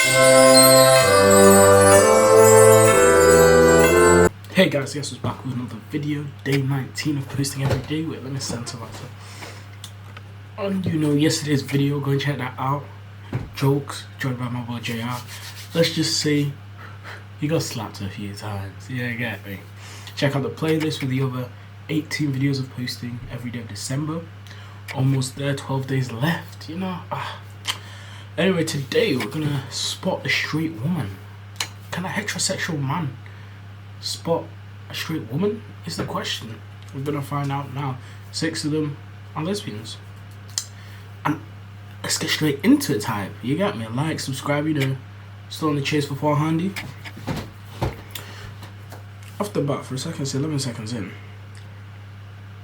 Hey guys, guess what's back with another video. Day 19 of posting every day with Livin Vida Santos. And yesterday's video, go and check that out. Jokes, joined by my boy JR. Let's just say he got slapped a few times. Yeah, get me. Check out the playlist with the other 18 videos of posting every day of December. Almost there, 12 days left, Anyway, today we're gonna spot a straight woman. Can a heterosexual man spot a straight woman is the question. We're gonna find out now. 6 of them are lesbians. And let's get straight into it, type. You got me. Like, subscribe, still on the chase for 400. Off the bat, for a second, it's 11 seconds in.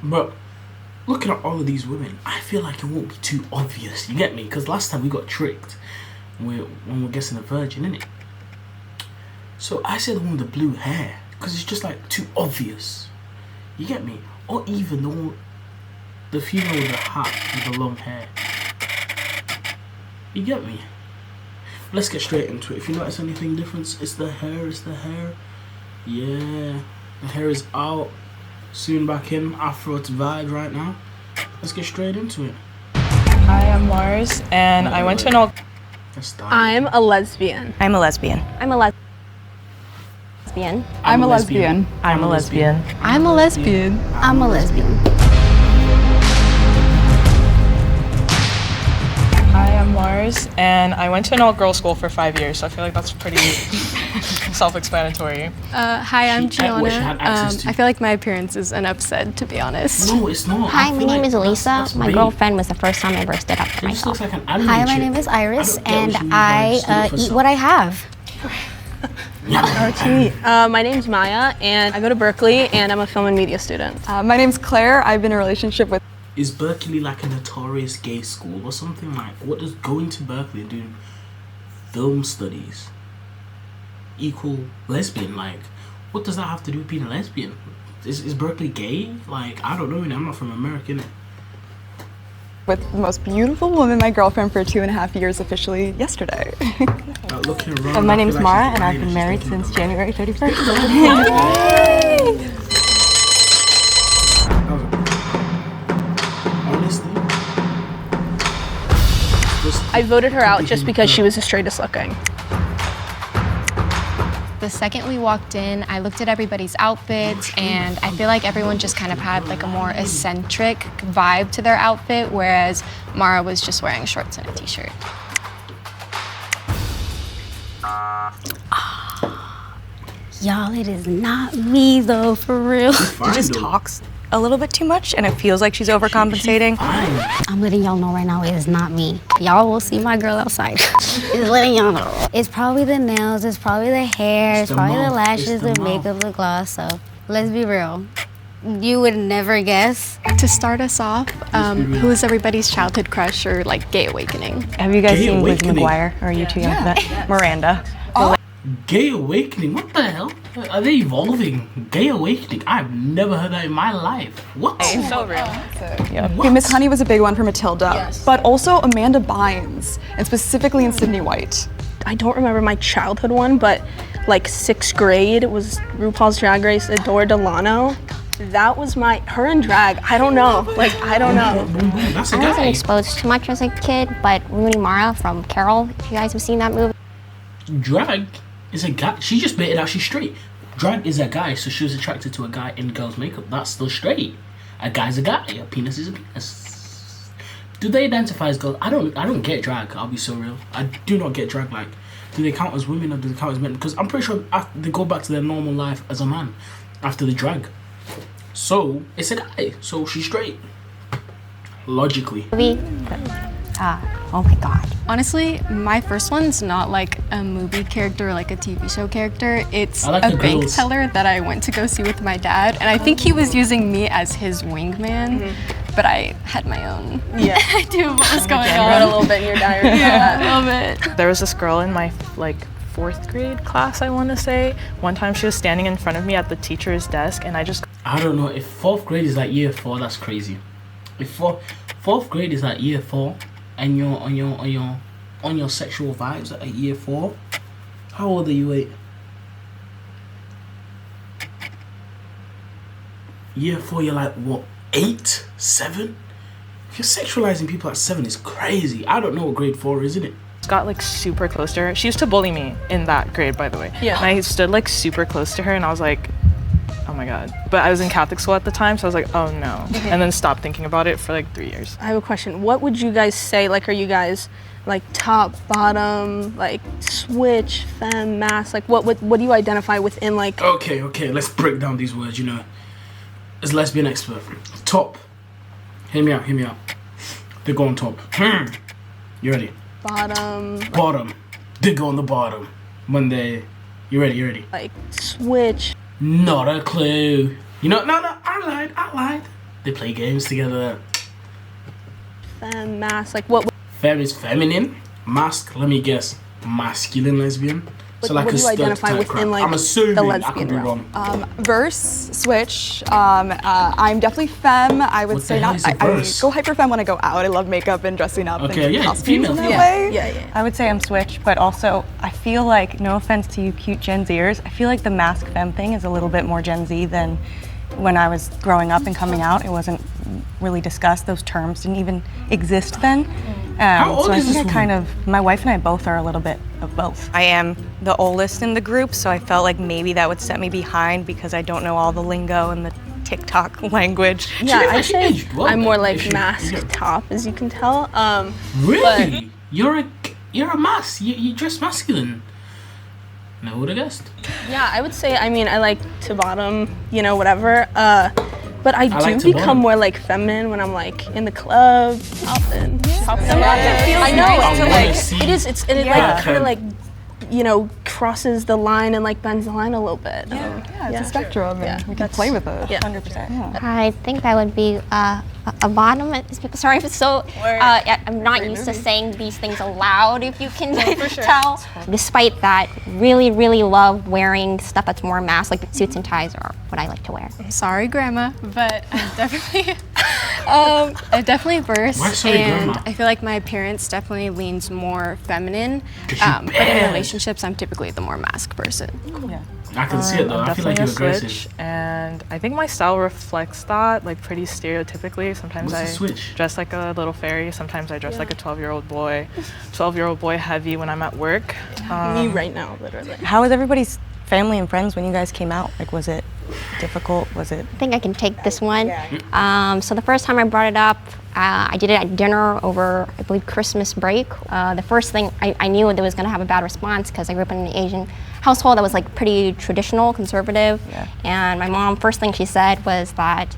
But looking at all of these women, I feel like it won't be too obvious. You get me? Because last time we got tricked when we're guessing a virgin, innit? So I say the one with the blue hair, because it's just like too obvious. You get me? Or even the female with the hat with the long hair. You get me? Let's get straight into it. If you notice anything different, it's the hair. Yeah, the hair is out. Soon back in. Afro to vibe right now. Let's get straight into it. Hi, I'm Mars, and I went to an all. I'm a lesbian. I'm a lesbian. I'm a lesbian. I'm a lesbian. I'm a lesbian. I'm a lesbian. I'm a lesbian. Hi, I'm Mars, and I went to an all-girls school for 5 years, so I feel like that's pretty self-explanatory. Hi, I'm What she had Gianna. access to. I feel like my appearance is an upset, to be honest. No, it's not. Hi, my name is Elisa. My girlfriend was the first time I ever stood up for It just looks myself. like an anime Hi, my chick. name is Iris, I don't and get what you mean by stood I for eat self. what I have. My name's Maya, and I go to Berkeley, and I'm a film and media student. My name's Claire. I've been in a relationship with. Is Berkeley like a notorious gay school or something? Like, what does going to Berkeley and doing film studies equal lesbian? Like, what does that have to do with being a lesbian? Is Berkeley gay? Like, I don't know, I'm not from America, innit? With the most beautiful woman, my girlfriend, for 2.5 years, officially yesterday. Looking around, My I name's feel like Mara, she's and I've crying been she's married thinking since about January 31st. Honestly, I voted her out just because she was the straightest looking. The second we walked in, I looked at everybody's outfits, and I feel like everyone just kind of had like a more eccentric vibe to their outfit, whereas Mara was just wearing shorts and a t-shirt. Y'all, it is not me though, for real. She just talks a little bit too much, and it feels like she's overcompensating. I'm letting y'all know right now, it is not me. Y'all will see my girl outside. Just letting y'all know. It's probably the nails, it's probably the hair, it's the probably the mouth, lashes, it's the the makeup, the gloss, so let's be real. You would never guess. To start us off, who is everybody's childhood crush or like gay awakening? Have you guys Gay seen Lizzie Awakening. McGuire? Or are you too young for that? Miranda. Gay Awakening? What the hell? Are they evolving? Gay Awakening? I've never heard that in my life. What? It's so real. Okay, Miss Honey was a big one for Matilda, but also Amanda Bynes, and specifically in Sydney White. I don't remember my childhood one, but like 6th grade was RuPaul's Drag Race Adore Delano. That was her in drag. I don't know. I don't know. Boom, boom. That's a I wasn't guy. exposed too much as a kid, but Rooney Mara from Carol, if you guys have seen that movie. Drag is a guy. She just made it out she's straight. Drag is a guy, so she was attracted to a guy in girls' makeup. That's still straight. A guy's a guy. A penis is a penis. Do they identify as girls? I don't get drag. I'll be so real. I do not get drag. Like, do they count as women or do they count as men? Because I'm pretty sure they go back to their normal life as a man after the drag. So it's a guy. So she's straight. Logically. Oh my God. Honestly, my first one's not like a movie character or like a TV show character. It's I like a the bank girls. teller that I went to go see with my dad, and I think he was using me as his wingman, but I had my own idea of what was going You wrote a on. little bit in your diary. Yeah, a little bit. There was this girl in my 4th grade class, I want to say. One time she was standing in front of me at the teacher's desk, and I don't know if 4th grade is like year 4. That's crazy. If 4th grade is like year 4, and you're on your on your sexual vibes at year 4? How old are you, 8? Year 4, you're like, what, 8? 7? If you're sexualizing people at 7, it's crazy. I don't know what grade 4 is, isn't it? Got like super close to her. She used to bully me in that grade, by the way. Yeah. And I stood like super close to her and I was like, oh my God. But I was in Catholic school at the time, so I was like, oh no. And then stopped thinking about it for like 3 years. I have a question. What would you guys say? Like, are you guys like top, bottom, like switch, femme, mass? Like, what do you identify within like? Okay, let's break down these words, you know. As lesbian expert. Top. Hear me out. They go on top. You ready? Bottom. They go on the bottom. Monday. You ready? Like, switch. Not a clue. You know, no, I lied. They play games together. Femme, mass. Like, what? Femme is feminine. Mask, let me guess, masculine lesbian. So like what a do you stud identify type within, crap. like, I'm assuming the I could lesbian be realm? wrong. Verse, switch. I'm definitely femme. I would What the say hell not. is a I verse? go hyper femme when I go out. I love makeup and dressing up Okay, and yeah, costumes female. in that Yeah. way. Yeah. I would say I'm switch, but also I feel like, no offense to you cute Gen Zers, I feel like the mask femme thing is a little bit more Gen Z than when I was growing up and coming out. It wasn't really discussed. Those terms didn't even exist then. How old so I is think this I kind of, my wife and I both are a little bit of both. I am the oldest in the group, so I felt like maybe that would set me behind because I don't know all the lingo and the TikTok language. Yeah, I'd She say aged well, I'm more though. like She- mask yeah. top, as you can tell. Really? You're a mask. You dress masculine. Never would have guessed. Yeah, I would say, I mean, I like to bottom, you know, whatever. But I do like to become bottom. more like feminine when I'm like in the club, popping. I know. I It's wanna like, see it like kind of like, you know, crosses the line and like bends the line a little bit. Yeah, it's a spectrum, and we can That's- play with it. yeah. 100%. Yeah. I think that would be a bottom. Sorry if it's so. I'm not used to saying these things aloud. If you can tell. Despite that, really, really love wearing stuff that's more mask, like suits and ties are what I like to wear. Sorry, Grandma, but I'm definitely, I'm definitely verse, Why sorry, and Grandma? I feel like my appearance definitely leans more feminine. 'Cause you But in bad. relationships, I'm typically the more mask person. I can see it though. I feel like you're Definitely a aggressive. switch, and I think my style reflects that, like pretty stereotypically. Sometimes What's I the switch? dress like a little fairy. Sometimes I dress like a 12-year-old boy. 12-year-old boy heavy when I'm at work. Me right now, literally. How was everybody's family and friends when you guys came out? Like, was it difficult? Was it? I think I can take this one. So the first time I brought it up, I did it at dinner over, I believe, Christmas break. The first thing I knew that was going to have a bad response because I grew up in an Asian household that was like pretty traditional, conservative. Yeah. And my mom, first thing she said was that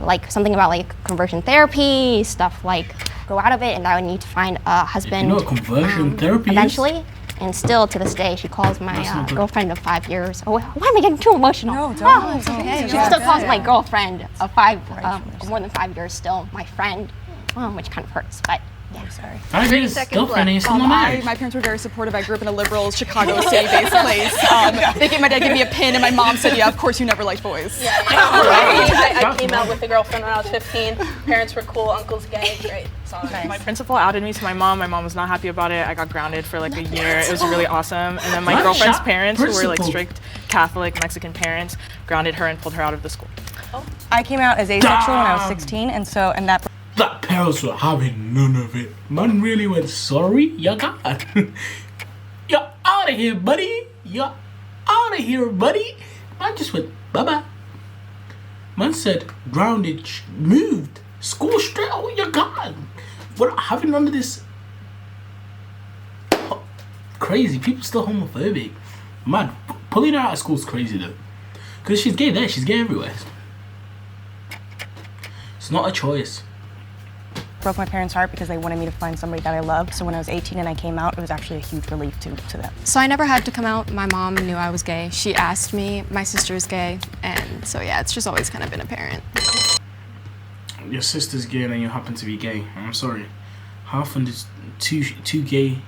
like something about like conversion therapy, stuff like grow out of it, and I would need to find a husband. You know what conversion therapy is? eventually. And still to this day, she calls my That's not good. girlfriend of 5 years. Oh, why am I getting too emotional? No, don't. It's okay. She still calls my girlfriend of more than 5 years still my friend, which kind of hurts. But yeah, sorry. 5 years girlfriend and you're still not married. My parents were very supportive. I grew up in a liberal Chicago city-based place. My dad gave me a pin, and my mom said, "Yeah, of course you never liked boys." I came out with a girlfriend when I was 15. Parents were cool, uncle's gay, great. It's all nice. My principal outed me to my mom. My mom was not happy about it. I got grounded for like a year. It was really awesome. And then my Not girlfriend's shot parents, who were like principal. strict Catholic Mexican parents, grounded her and pulled her out of the school. I came out as asexual when I was Damn. 16, and that That parents were having none of it. Man really went, sorry, you got. You're out of here, buddy. You're out of here, buddy. Man just went, bye-bye. Man said, grounded, moved, school straight, oh, you're gone. We're not having none of this. Oh, crazy, people still homophobic. Man, pulling her out of school is crazy though. Because she's gay there, she's gay everywhere. It's not a choice. broke my parents' heart because they wanted me to find somebody that I loved. So when I was 18 and I came out, it was actually a huge relief to them. So I never had to come out. My mom knew I was gay. She asked me. My sister's gay, and so yeah, it's just always kind of been apparent. Your sister's gay and you happen to be gay. I'm sorry. How often does two gay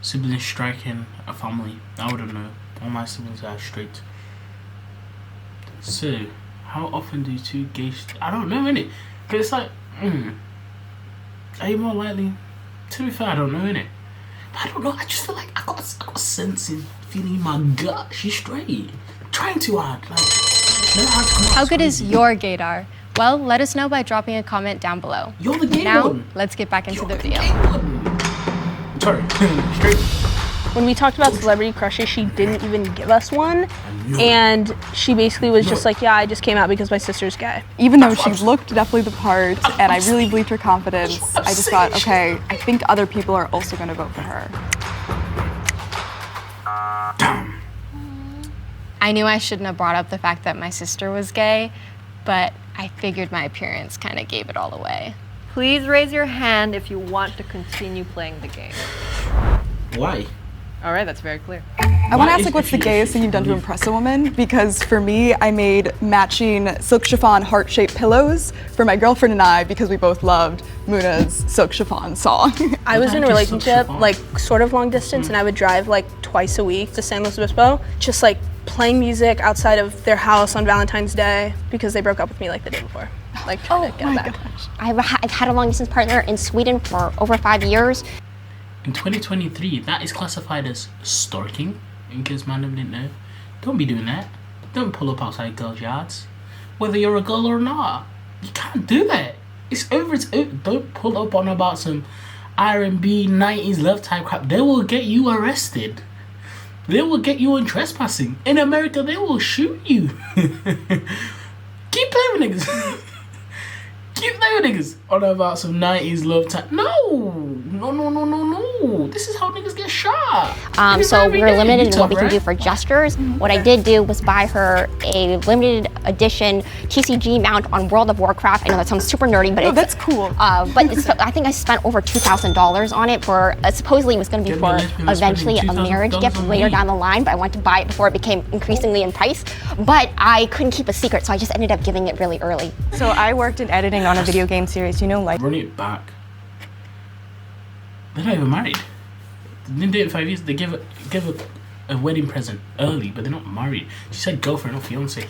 siblings strike in a family? I wouldn't know. All my siblings are straight. So, how often do two gay... I don't know, innit? Because it's like... Are you more likely... To be fair, I don't know, innit? I don't know. I just feel like I got a sensing feeling in my gut. She's straight. Trying too hard. Like, never had to come out How as good is crazy. your gaydar? Well, let us know by dropping a comment down below. You're the gay Now, one. let's get back into You're the video. gay one. Sorry. Straight. When we talked about celebrity crushes, she didn't even give us one. And she basically was just like, yeah, I just came out because my sister's gay. Even though she looked definitely the part and I really believed her confidence, I just thought, okay, I think other people are also going to vote for her. Damn. I knew I shouldn't have brought up the fact that my sister was gay, but I figured my appearance kind of gave it all away. Please raise your hand if you want to continue playing the game. Why? All right, that's very clear. I want to ask, like, what's the gayest thing you've done to impress a woman? Because for me, I made matching silk chiffon heart-shaped pillows for my girlfriend and I because we both loved Muna's silk chiffon song. I was in a relationship, like sort of long distance, and I would drive like twice a week to San Luis Obispo, just like playing music outside of their house on Valentine's Day because they broke up with me like the day before. Like, trying to get them back. I've had a long distance partner in Sweden for over 5 years. In 2023, that is classified as stalking. In case man didn't know. Don't be doing that. Don't pull up outside girls' yards. Whether you're a girl or not. You can't do that. It's over. Don't pull up on about some R&B 90s love type crap. They will get you arrested. They will get you on trespassing. In America, they will shoot you. Keep playing with niggas. Keep playing with niggas on about some 90s love type. No. This is how niggas get shot. So we were limited in what we can do for gestures. What I did do was buy her a limited edition TCG mount on World of Warcraft. I know that sounds super nerdy, but that's cool. But I think I spent over $2,000 on it for, supposedly it was going to be for eventually a marriage gift later down the line, but I wanted to buy it before it became increasingly in price. But I couldn't keep a secret, so I just ended up giving it really early. So I worked in editing on a video game series, you know, like Run it back. They're not even married. They didn't date 5 years. They give a wedding present early, but they're not married. She said girlfriend or fiance.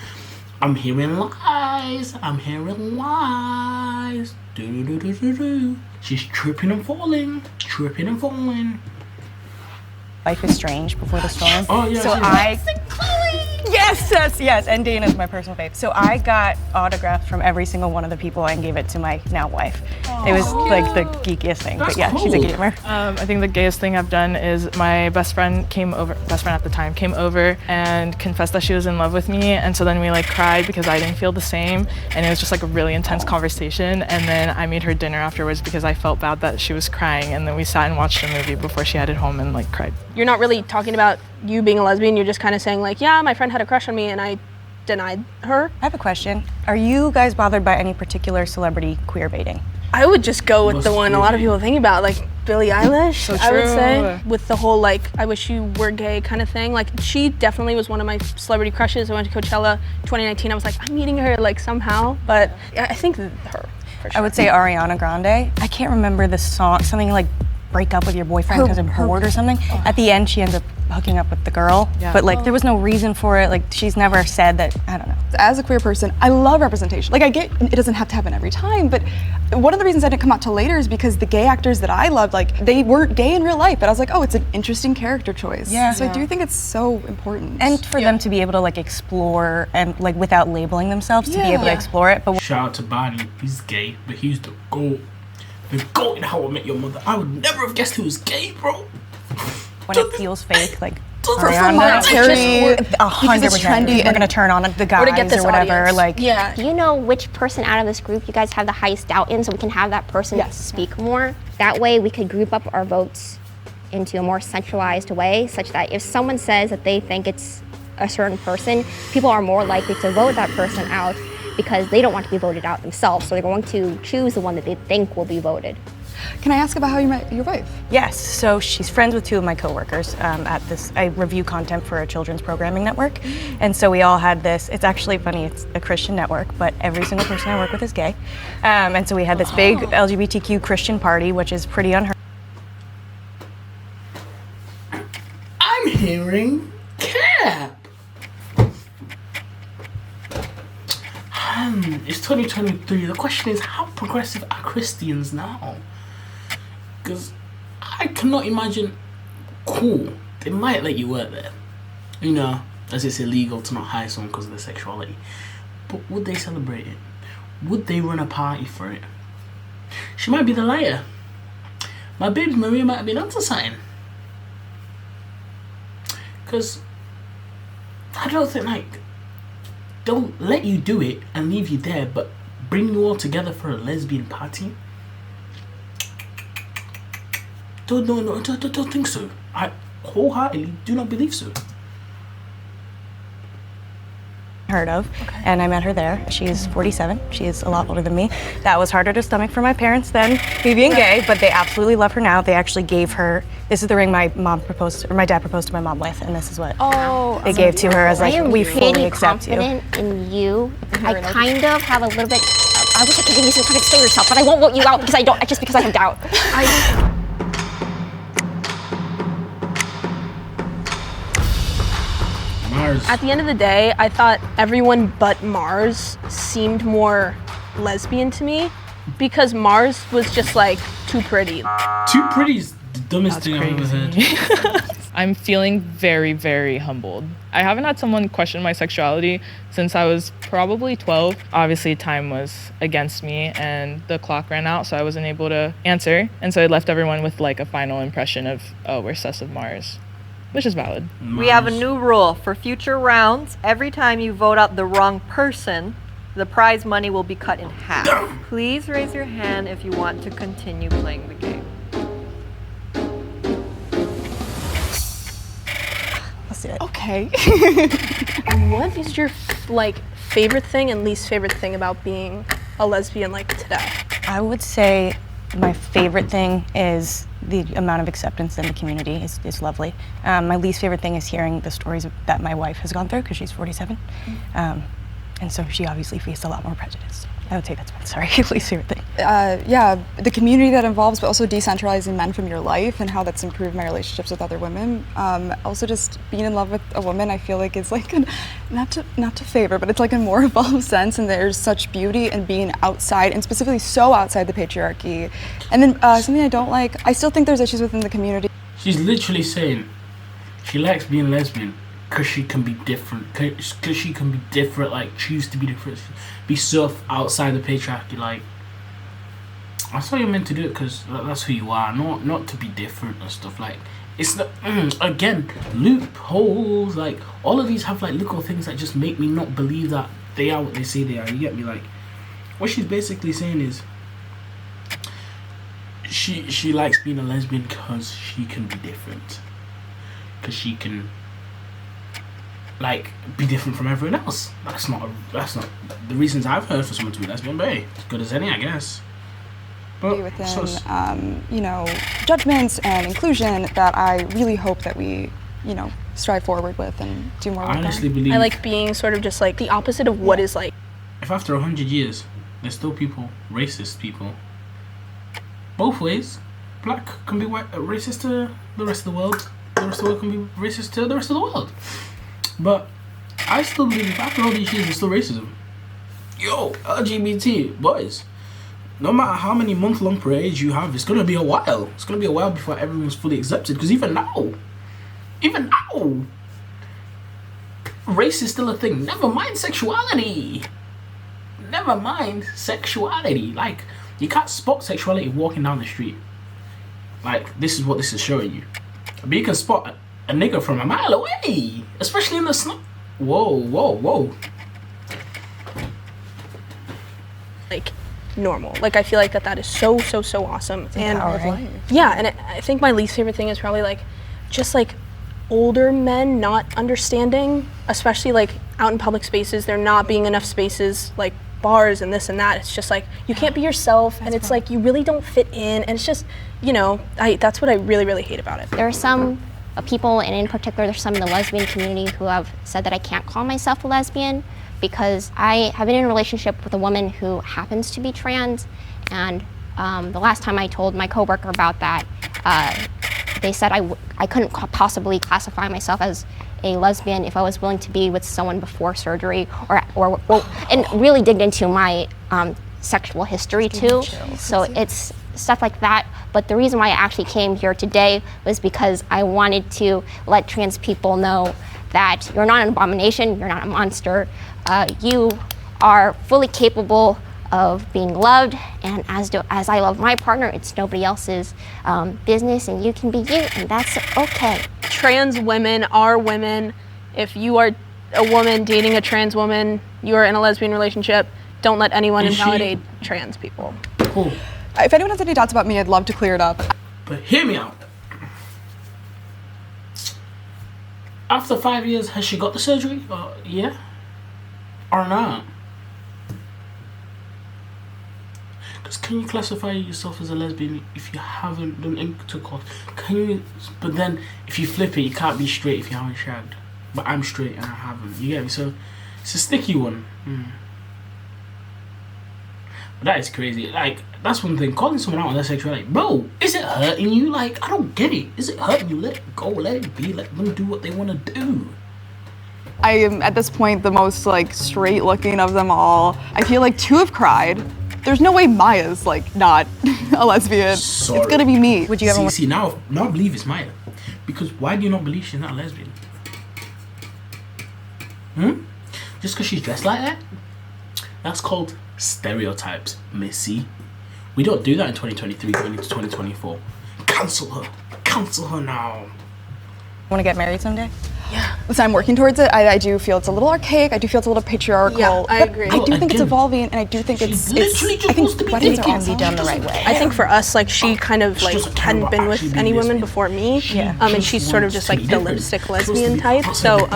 I'm hearing lies. I'm hearing lies. Do. She's tripping and falling. Tripping and falling. Life is Strange before the storm. Oh yeah. Yes, and Dana's my personal fave. So I got autographs from every single one of the people and gave it to my now wife. It was like the geekiest thing, but yeah, she's a gamer. I think the gayest thing I've done is my best friend at the time came over and confessed that she was in love with me, and so then we like cried because I didn't feel the same, and it was just like a really intense conversation, and then I made her dinner afterwards because I felt bad that she was crying, and then we sat and watched a movie before she headed home and like cried. You're not really talking about you being a lesbian, you're just kind of saying like, yeah, my friend had a crush on me and I denied her. I have a question. Are you guys bothered by any particular celebrity queer baiting? I would just go with the one a lot of people think about, like Billie Eilish, I would say, with the whole like, I wish you were gay kind of thing. Like, she definitely was one of my celebrity crushes. I went to Coachella 2019, I was like, I'm meeting her like somehow, but yeah, I think her, for sure. I would say Ariana Grande. I can't remember the song, something like break up with your boyfriend because I'm bored or something. At the end, she ends up hooking up with the girl, but like there was no reason for it. Like she's never said that, I don't know. As a queer person, I love representation. Like I get it doesn't have to happen every time, but one of the reasons I didn't come out till later is because the gay actors that I loved, like they weren't gay in real life, but I was like, oh, it's an interesting character choice. Yeah. So I do think it's so important. And for them to be able to like explore and like without labeling themselves to be able to explore it. But shout out to Barney. He's gay, but he's the GOAT. The GOAT in How I Met Your Mother. I would never have guessed he was gay, bro. when it feels fake, like for monetary, 100% trendy, we're gonna turn on the guys to get this or whatever. audience. Like, yeah. Do you know which person out of this group you guys have the highest doubt in, so we can have that person speak more? That way we could group up our votes into a more centralized way, such that if someone says that they think it's a certain person, people are more likely to vote that person out because they don't want to be voted out themselves, so they're going to choose the one that they think will be voted. Can I ask about how you met your wife? yes, so she's friends with two of my coworkers at this. I review content for a children's programming network, and so we all had this. It's actually funny. It's a Christian network, but every single person I work with is gay, and so we had this big LGBTQ Christian party, which is pretty unheard. I'm hearing cap. It's 2023. The question is, how progressive are Christians now? Because I cannot imagine cool. They might let you work there. You know, as it's illegal to not hire someone because of their sexuality. But would they celebrate it? Would they run a party for it? She might be the liar. My babes Maria might have been onto something. Because I don't think, like, don't let you do it and leave you there, but bring you all together for a lesbian party. Don't think so. I wholeheartedly do not believe so. Heard of, and I met her there. She's 47. She's a lot older than me. That was harder to stomach for my parents than me being gay, but they absolutely love her now. They actually gave her, this is the ring my dad proposed to my mom with, and this is what they gave to her as like, we fully accept you. I am pretty confident in you. I kind of have a little bit, I wish I could give you some kind of explain yourself, but I won't vote you out because I don't, just because I have doubt. Mars. At the end of the day, I thought everyone but Mars seemed more lesbian to me because Mars was just like too pretty. Too pretty is the dumbest thing I've ever heard. I'm feeling very, very humbled. I haven't had someone question my sexuality since I was probably 12. Obviously, time was against me and the clock ran out, so I wasn't able to answer. And so it left everyone with like a final impression of, oh, we're sus of Mars, which is valid. We have a new rule for future rounds. Every time you vote out the wrong person, the prize money will be cut in half. Please raise your hand if you want to continue playing the game. Let's do it. Okay. What is your like favorite thing and least favorite thing about being a lesbian like today? I would say my favorite thing is the amount of acceptance in the community is lovely. My least favorite thing is hearing the stories that my wife has gone through because she's 47. And so she obviously faced a lot more prejudice. I would say that's my least favorite thing. Yeah, the community that involves, but also decentralizing men from your life and how that's improved my relationships with other women. Also just being in love with a woman, I feel like is like, not to favor, but it's like a more evolved sense, and there's such beauty in being outside, and specifically so outside the patriarchy. And then something I don't like, I still think there's issues within the community. She's literally saying she likes being lesbian because she can be different, because she can be different, like choose to be different, be so outside the patriarchy. Like, that's how you're meant to do it, because that's who you are, not to be different and stuff. Like, it's not, again, loopholes. Like, all of these have like little things that just make me not believe that they are what they say they are. You get me? Like, what she's basically saying is she likes being a lesbian because she can be different, because she can like be different from everyone else. That's not the reasons I've heard for someone to be lesbian, but hey, as good as any, I guess. But within you know, judgments and inclusion that I really hope that we, you know, strive forward with and do more I work honestly on. believe I like being sort of just like the opposite of what is like. if after 100 years there's still people, racist people, both ways. Black can be racist to the rest of the world. The rest of the world can be racist to the rest of the world. But I still believe if after all these years there's still racism. Yo, LGBT boys, no matter how many month-long parades you have, it's gonna be a while. It's gonna be a while before everyone's fully accepted. Because even now, race is still a thing. Never mind sexuality. Like, you can't spot sexuality walking down the street. Like, this is what this is showing you. But you can spot a nigga from a mile away, especially in the snow. Whoa. Like normal. Like, I feel like that is so awesome. And Empowering. yeah, and I think my least favorite thing is probably like just like older men not understanding, especially like out in public spaces, there not being enough spaces like bars and this and that. It's just like you can't be yourself, and it's like you really don't fit in, and it's just, you know, that's what I really hate about it. There are some people, and in particular there's some in the lesbian community who have said that I can't call myself a lesbian because I have been in a relationship with a woman who happens to be trans, and the last time I told my coworker about that, they said I couldn't possibly classify myself as a lesbian if I was willing to be with someone before surgery, and really digged into my sexual history too. So it's stuff like that. But the reason why I actually came here today was because I wanted to let trans people know that you're not an abomination, you're not a monster. You are fully capable of being loved, and as I love my partner, it's nobody else's business, and you can be you, and that's okay. Trans women are women. If you are a woman dating a trans woman, you are in a lesbian relationship, don't let anyone invalidate trans people. Cool. If anyone has any doubts about me, I'd love to clear it up. But hear me out. After 5 years, has she got the surgery? Yeah? Or not? Because can you classify yourself as a lesbian if you haven't done intercourse? Can you? But then, if you flip it, you can't be straight if you haven't shagged. But I'm straight and I haven't. You get me? So, it's a sticky one. But that is crazy. Like, that's one thing. Calling someone out on their sexuality. Bro, is it hurting you? Like, I don't get it. Is it hurting you? Let it go. Let it be. Let them do what they want to do. I am, at this point, the most, like, straight-looking of them all. I feel like 2 have cried. There's no way Maya's, like, not a lesbian. Sorry. It's gonna be me. Would you ever See, now I believe it's Maya. Because why do you not believe she's not a lesbian? Just because she's dressed like that? That's called stereotypes, Missy. We don't do that in 2023 going into 2024. Cancel her. Cancel her now. Want to get married someday? Yeah. Listen, I'm working towards it. I do feel it's a little archaic. I do feel it's a little patriarchal. Yeah, I agree. I do think it's evolving, and I do think it's literally I think weddings It are can awesome. be done the right way. I think for us, like, she kind of like hadn't been with any women before me, and she's sort of just like the lipstick lesbian type. So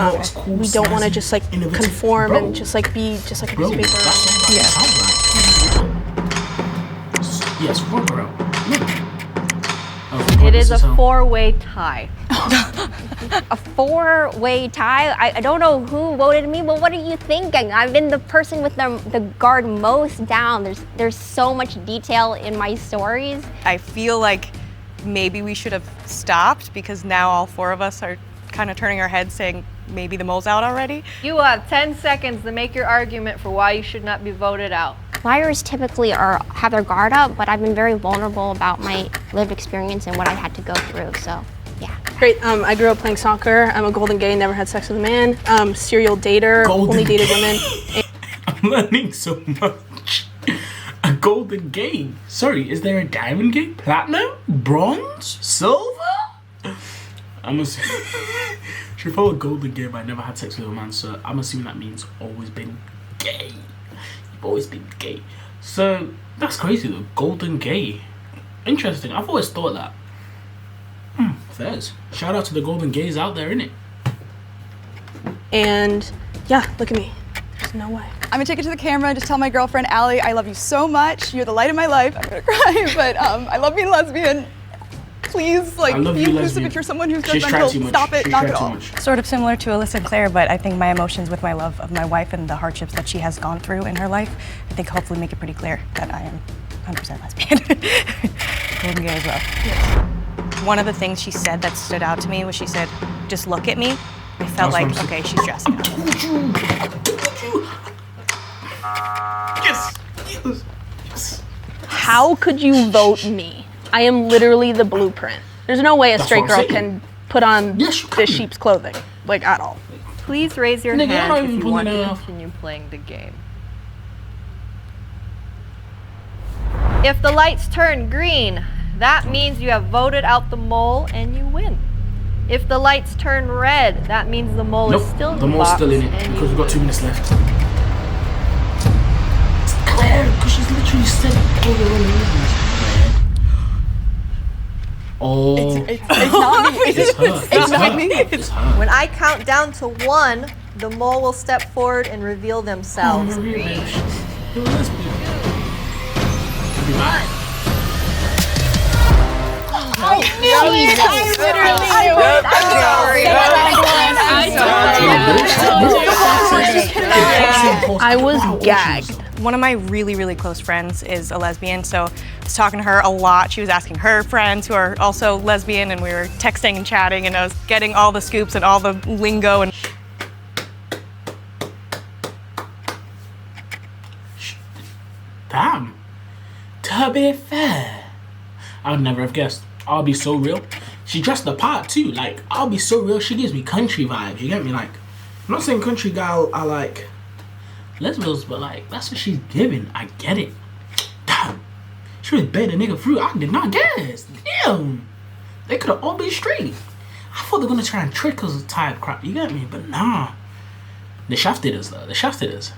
we don't want to just like conform and just like be just like a piece of paper. Yes, work her out. It is a 4-way tie. A 4-way tie? I don't know who voted me, but what are you thinking? I've been the person with the guard most down. There's so much detail in my stories. I feel like maybe we should have stopped because now all 4 of us are kind of turning our heads saying maybe the mole's out already. You have 10 seconds to make your argument for why you should not be voted out. Liars typically have their guard up, but I've been very vulnerable about my lived experience and what I had to go through, so yeah. Great. I grew up playing soccer. I'm a golden gay, never had sex with a man. Serial dater, only dated women. I'm learning so much. A golden gay. Sorry, is there a diamond gay? Platinum? Bronze? Silver? I'm assuming. She's probably a golden gay, but I never had sex with a man, so I'm assuming that means always been gay. You've always been gay. So that's crazy though. Golden gay. Interesting. I've always thought that. Fairs. Shout out to the golden gays out there, innit? And yeah, look at me. There's no way. I'm gonna take it to the camera and just tell my girlfriend, Allie, I love you so much. You're the light of my life. I'm gonna cry, but I love being lesbian. Please, like, be inclusive if you're someone who's judgmental. Stop it, knock it off. Sort of similar to Alyssa and Claire, but I think my emotions with my love of my wife and the hardships that she has gone through in her life, I think hopefully make it pretty clear that I am 100% lesbian. Golden gay as well. Yes. One of the things she said that stood out to me was she said, just look at me. I felt like, okay, she's dressing up. I told you. Yes. How could you vote me? I am literally the blueprint. There's no way a straight girl can put on the sheep's clothing, like, at all. Please raise your hand if you want to continue playing the game. If the lights turn green, that means you have voted out the mole and you win. If the lights turn red, that means the mole is still in the box. The mole's still in it because we've got 2 minutes left. It's Claire, because she's literally said all the wrong reasons. Oh, it's not me. It's not me. It's her. When I count down to 1, the mole will step forward and reveal themselves. You're a lesbian. I knew it! I literally knew it! I was gagged. One of my really, really close friends is a lesbian, so I was talking to her a lot. She was asking her friends who are also lesbian, and we were texting and chatting, and I was getting all the scoops and all the lingo. And damn. To be fair, I'd never have guessed. I'll be so real. She dressed the part too. Like, I'll be so real. She gives me country vibes. You get me? Like, I'm not saying country gal are like lesbians, but like, that's what she's giving. I get it. Damn. She was better nigga through. I did not guess. Damn. They could have all been straight. I thought they were gonna try and trick us type crap. You get me? But nah. They shafted us though. They shafted us.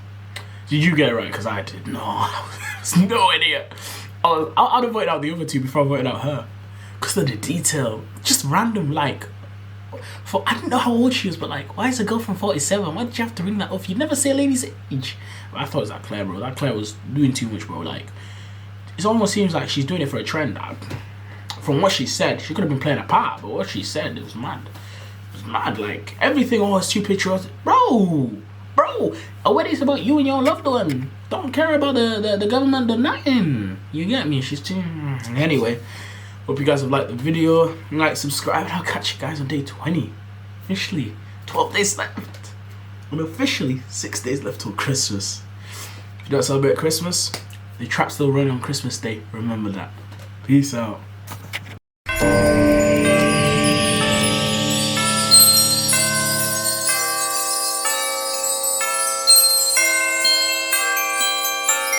Did you get it right? Because I did. No. I was no idea. I'd have voted out the other two before I voted out her. Because of the detail. Just random, like. I don't know how old she was, but like, why is a girl from 47? Why did you have to ring that off? You never say a lady's age. I thought it was that Claire, bro. That Claire was doing too much, bro. Like, it almost seems like she's doing it for a trend. From what she said, she could have been playing a part, but what she said, it was mad. It was mad. Like, everything always too patriotic. Bro, a wedding's about you and your loved one. Don't care about the government or nothing. You get me? She's too... Anyway, hope you guys have liked the video. Like, subscribe, and I'll catch you guys on day 20. Officially, 12 days left. And officially, 6 days left till Christmas. If you don't celebrate Christmas, the trap's still running on Christmas Day. Remember that. Peace out.